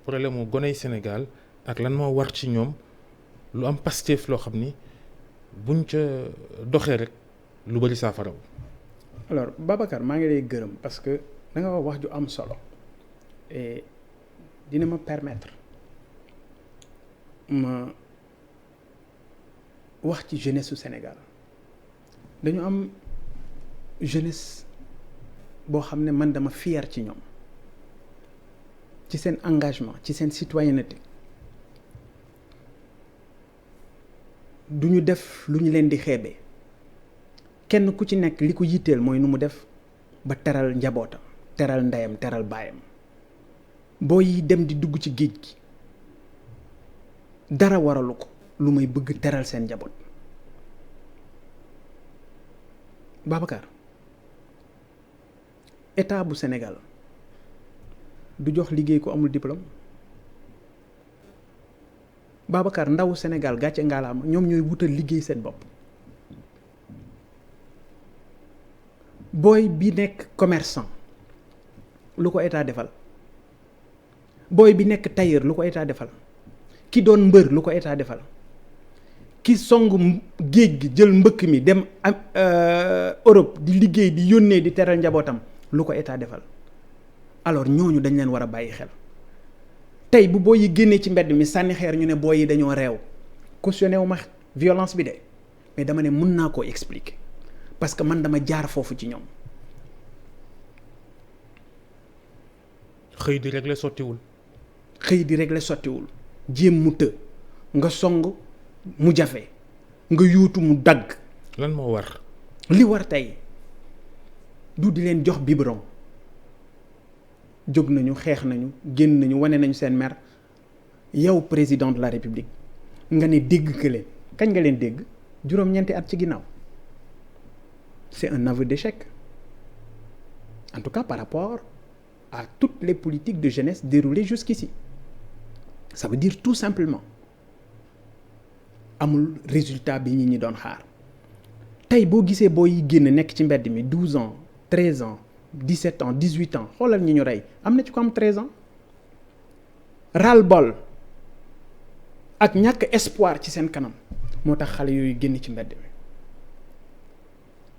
problème mu goney Sénégal ak lan moo war ci ñoom lu am Pastef loo xam ni buñ ca doxee rek lu bari saafaraw. alors Babacar maa ngi lay gërëm parce que da nga wax ju am solo et dina ma permettre ma wax ci jeunesse su Sénégal dañu am jeunesse boo xam ne man dama fier ci ñoom ci seen engagement ci seen citoyenneté du ñu def lu ñu leen di xeebee kenn ku ci nekk li ko yitteel mooy nu mu def ba teral njabootam teral ndeyam teral baayam boo yi dem di dugg ci géej gi dara waralu ko lu may bëgg teral seen njaboot Babacar état bu Sénégal du jox liggéey ko amul diplôme Babacar ndawu Sénégal gàcce ngaalaama ñoom ñooy wutal liggéey seen bopp booy bi nekk commerçant lu ko état defal booy bi nekk tailleur lu ko état defal ki doon mbër lu ko état defal ki songu géej gi jël mbëkk mi dem Europe di liggéey di yónnee di teral njabootam lu ko état defal alors ñooñu dañ leen war a bàyyi xel tey bu booy yi génnee ci mbedd mi sànni xeer ñu ne booy yi dañoo réew cautionné wu ma violence bi de mais dama ne mun naa koo expliquer parce que man dama jaar foofu ci ñoom. xëy di régler sottiwul. xëy di régler sottiwul jéem mu të nga song mu jafe nga yuutu mu dagg. lan moo war. li war tey du di leen jox biberon jóg nañu xeex nañu génn nañu wane nañu seen mer yow président de la république nga ne dégg que leen kañ nga leen dégg juróom-ñeenti at ci ginnaaw c'est un aveu d'échec en tout cas par rapport à toutes les politiques de jeunesse déroulées jusqu'ici ça veut dire tout simplement amul résultat bi ñi doon xaar tey boo gisee boo yi génn nekk ci mbedd mi 12 ans 13 ans 17 ans 18 ans xoolal ñi ñu rey am na ci ko am 13 ans ras-le-bol ak ñàkk espoir ci seen kanam moo tax xale yooyu génn ci mbedd mi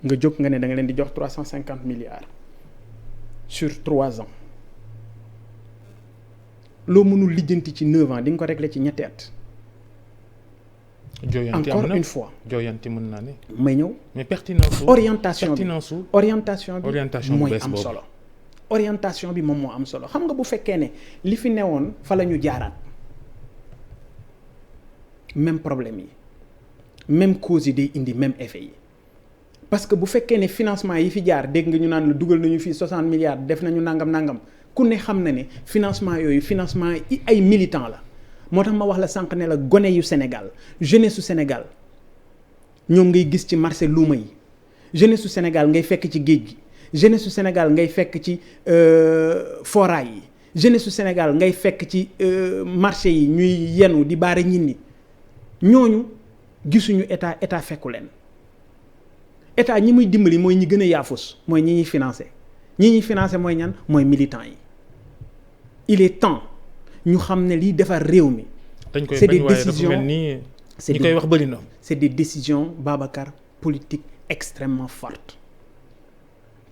nga jóg nga ne da nga leen di jox 350 milliards sur 3 ans loo mënul lijjanti ci 9 ans di nga ko régler ci ñetti at. jooyanti encore une fois jooyanti mën naa ne. may ñëw mais pertinence orientation bi mooy bees am boobu. solo orientation bi moom moo am solo xam nga bu fekkee ne li fi newoon fa la ñu jaaraat même problème yi même cause yi day indi même effet yi parce que bu fekkee ne financement yi fi jaar dégg nga ñu naan la dugal nañu fii 60 milliards def nañu nangam ku ne xam na ne financement yooyu financement yi ay militants la moo tax ma wax la sànq ne la gone yu Sénégal jeunesse su Sénégal ñoom ngay gis ci marché luuma yi jeunesse su Sénégal ngay fekk ci géej gi jeunesse su Sénégal ngay fekk ci foraay yi jeunesse su Sénégal ngay fekk ci marché yi ñuy yenu di baare ñit ñi ñooñu gisuñu état fekku leen état ñi muy dimbali mooy ñi gën a yaafus mooy ñi ñuy financé mooy ñan mooy militants yi il est temps ñu xam ne liy defar réew mi. dañ koy c'est des bañ waaye dafa décisions mel ni ñi koy wax bëri na. c'est des décisions Babacar politiques extrêmement fortes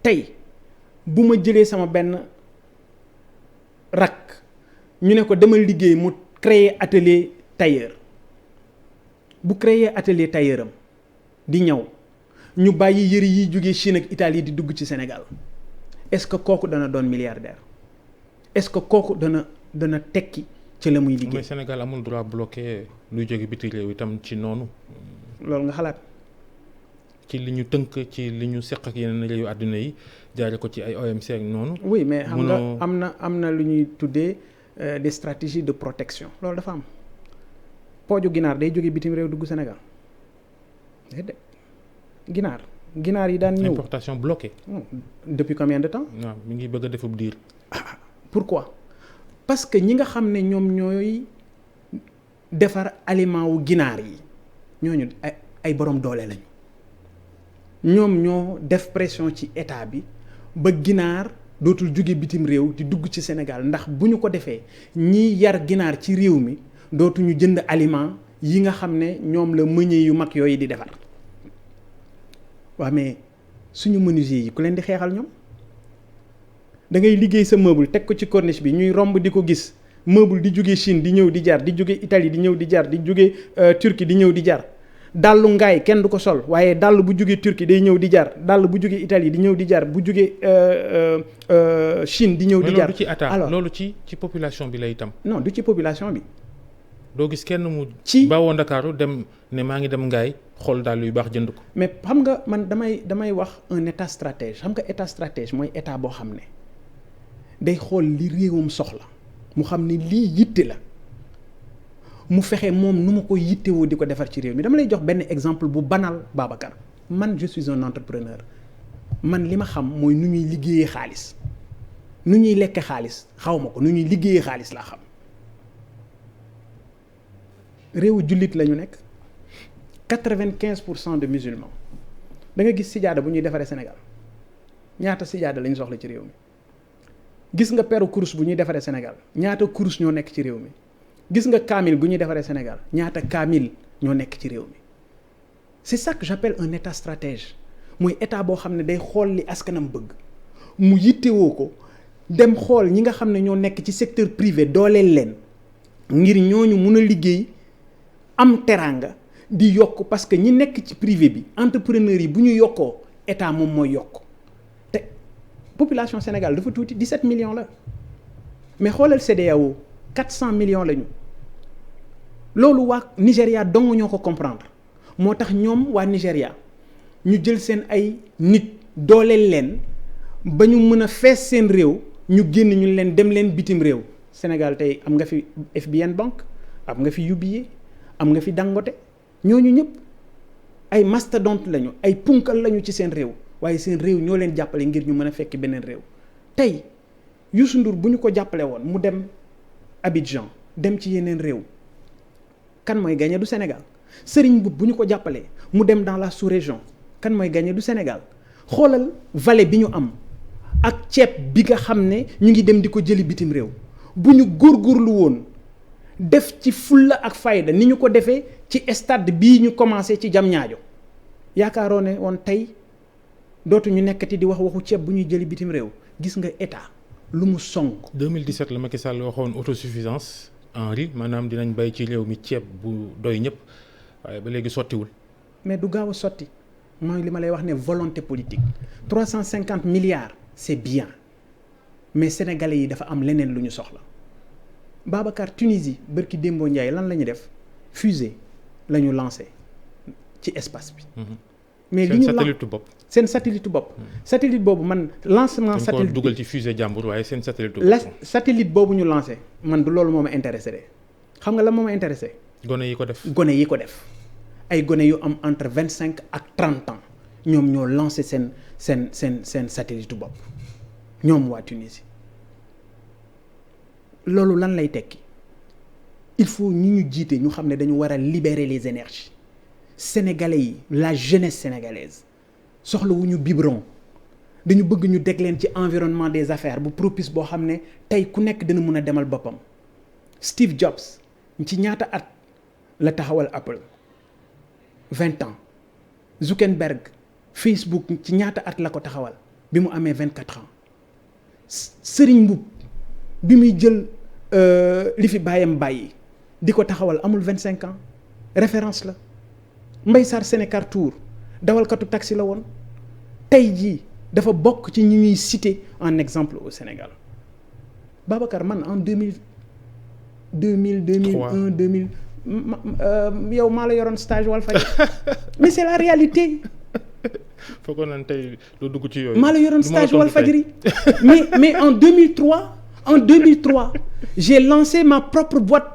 tey bu ma jëlee sama benn rak ñu ne ko demal liggéey mu créer atelier tailleur bu créer atelier tailleur am di ñëw ñu bàyyi yëre yiy jógee Chine ak Italie di dugg ci Sénégal est-ce que kooku dana doon milliardaire est-ce que kooku dana tekki ci la muy liggéey. mais Sénégal amul droit bloqué luy jóge biti réew itam ci noonu. loolu nga xalaat. ci li ñu tënk ci li ñu seq ak yeneen réewu àdduna yi jaare ko ci ay OMC ak noonu. oui mais xam nga am na lu ñuy tuddee des stratégies de protection loolu dafa am pooju ginaar day jóge bitim réew dugg Sénégal déedéet ginaar yi daan ñëw. importation bloquée. depuis combien de temps. waaw mi ngi bëgg a defub diir. pourquoi parce que ñi nga xam ne ñoom ñooy defar aliment wu ginaar yi ñooñu ay borom doole lañu ñoom ñoo def pression ci état bi ba ginaar dootul jóge bitim réew di dugg ci Sénégal ndax bu ñu ko defee ñiy yar ginaar ci réew mi dootuñu jënd aliment yi nga xam ne ñoom la meunier yu mag yooyu di defar waaw mais suñu menuisier yi ku leen di xeexal ñoom da ngay liggéey sa meuble teg ko ci corniche bi ñuy romb di ko gis meuble di jóge Chine di ñëw di jar di jóge Italie di ñëw di jar di jóge Turquie di ñëw di jar dàllu ngaay kenn du ko sol waaye dàll bu jóge Turquie day ñëw di jar dàll bu jóge Italie di ñëw di jar bu jóge Chine di ñëw di jar. loolu ci attaque loolu ci population bi lay itam. non du ci population bi. doo gis kenn mu. ci bawoo Ndakaaru dem ne maa ngi dem ngaay xool dàll yu baax jënd ko. mais xam nga man damay wax un état stratège xam nga état stratège mooy état boo xam ne day xool li réewam soxla mu xam ne lii yitte la mu fexe moom nu ma ko yittewoo di ko defar ci réew mi dama lay jox benn exemple bu banal Babacar man je suis un entrepreneur man li ma xam mooy nu ñuy liggéeyee xaalis nu ñuy lekk xaalis xaw ma ko nu ñuy liggéeyee xaalis laa xam réewu jullit la ñu nekk 95% de musulmans da nga gis sijaada bu ñuy defaree Sénégal ñaata sijaada lañ soxla ci réew mi gis nga peru kurus bu ñuy defaree Sénégal ñaata kurus ñoo nekk ci réew mi gis nga kaamil gu ñuy defaree Sénégal ñaata kaamil ñoo nekk ci réew mi c'est ça que j'appelle un état stratège mooy état boo xam ne day xool li askanam bëgg mu yittewoo ko dem xool ñi nga xam ne ñoo nekk ci secteur privé dooleel leen ngir ñooñu mun a liggéey am teraanga di yokk parce que ñi nekk ci privé bi entrepreneurs yi bu ñu yokkoo état moom mooy yokk te population Sénégal dafa tuuti 17 millions la mais xoolal CEDEAO 400 millions lañu loolu waa Nigéria dong ñoo ko comprendre moo tax ñoom waa Nigéria ñu jël seen ay nit dooleel leen ba ñu mën a fees seen réew ñu génn ñu leen dem leen bitim réew Sénégal tey am nga fi FBN Bank am nga fi UBA am nga fi Dangote ñooñu ñëpp ay mastodonte lañu ay punkal lañu ci seen réew waaye seen réew ñoo leen jàppale ngir ñu mën a fekk beneen réew tey Youssou Ndour bu ñu ko jàppale woon mu dem Abidjan dem ci yeneen réew kan mooy gagné du Sénégal Serigne Mboup bu ñu ko jàppalee mu dem dans la sous-région kan mooy gagné du Sénégal xoolal vallée bi ñu am ak ceeb bi nga xam ne ñu ngi dem di ko jëli bitim réew bu ñu góorgóorlu woon def ci fulla ak fayda ni ñu ko defee ci stade bii ñu commencé ci Diamniadio yaakaaroo ne woon tey dootuñu nekkati di wax waxu ceeb bu ñuy jëli bitim réew gis nga état lu mu sonk 2017 la Macky Sall waxoon autosuffisance en riz maanaam dinañ bay ci réew mi ceeb bu doy ñëpp waaye ba léegi sottiwul. mais du gaaw a sotti mooy li ma lay wax ne volonté politique 350 milliards c'est bien mais sénégalais yi dafa am leneen lu ñu soxla Babacar Tunisie bërki Dembo Ndiaye lan la ñu def fusée la ñu lancé ci espace bi. mais li ñu satellite bopp. seen satellite bopp. satellite boobu man lancement. satellite ko dugal ci fusée jàmbur waaye seen satellite bopp. satellite boobu ñu lancé man du loolu moo ma intéressé de xam nga la moo ma intéressé. gone yi ko def gone yi ko def ay gone yu am entre 25 ak 30 ans ñoom ñoo lancé seen satellite bopp ñoom waa Tunisie loolu lan lay tekki il faut ñi ñu jiite ñu xam ne dañu war a libérer les énergies sénégalais yi la jeunesse sénégalaise soxlawuñu biberon dañu bëgg ñu deg leen ci environnement des affaires bu propice boo xam ne tey ku nekk dina mën a demal boppam Steve Jobs ci ñaata at la taxawal Apple 20 ans Zuckerberg Facebook ci ñaata at la ko taxawal bi mu amee 24 ans Serigne Mboup bi muy jël li fi bàyyam bàyyi di ko taxawal amul 25 ans référence la Mbaye Sarr Sénécar Tour dawalkatu taxi la woon tey jii dafa bokk ci ñi ñuy citer en exemple au Sénégal Babacar man en 2001 2000 yow maa la yoroon stage Walfadjri mais c'est la réalité. foogoon nañ tey lu dugg ci yooyu. maa la yoroon stage Walfadjri mais en 2003 j'ai lancé ma propre boîte.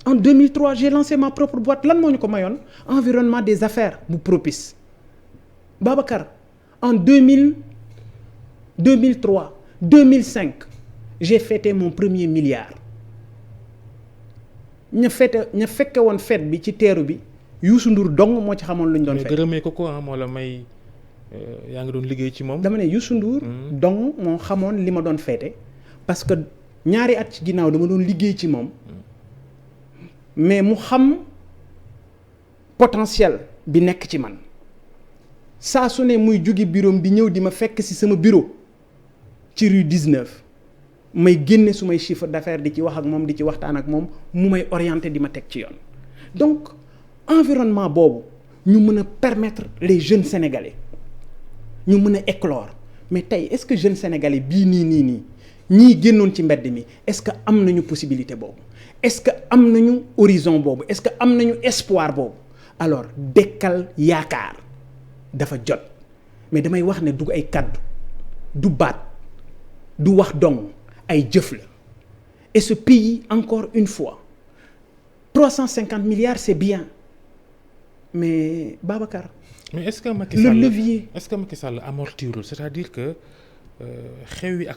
En 2003 j'ai lancé ma propre boîte lan moo ñu ko mayoon environnement des affaires bu propice Babacar en 2003 2005 j'ai fêté mon premier milliard ña fekke woon fête bi ci teeru bi Youssou Ndour dong moo ci xamoon lu ñu doon fête. mais gërëmee ko moo la may yaa ngi doon liggéey ci moom. dama ne Youssou Ndour. donc moo xamoon li ma doon féete parce que ñaari at ci ginnaaw dama doon liggéey ci moom mais mu xam potentiel bi nekk ci man saa su ne muy jóge bureau di ñëw di ma fekk ci sama bureau ci rue 19 may génne sumay chiffre d'affaires di ci wax ak moom di ci waxtaan ak moom mu may orienté di ma teg ci yoon donc environnement boobu ñu mën a permettre les jeunes sénégalais ñu mën a éclore mais tey est-ce que jeunes sénégalais bii nii ñii génnoon ci mbedd mi est-ce que am nañu possibilité boobu est-ce que am nañu horizon boobu est-ce que am nañu espoir boobu alors dekkal yaakaar dafa jot mais damay wax ne du ay kàddu du baat du wax dong ay jëf la et ce pays encore une fois 350 milliards c'est bien mais Babacar. mais est-ce que Macky le Sall levier. est-ce que Macky Sall amortirul c'est-à-dire que xew yi ak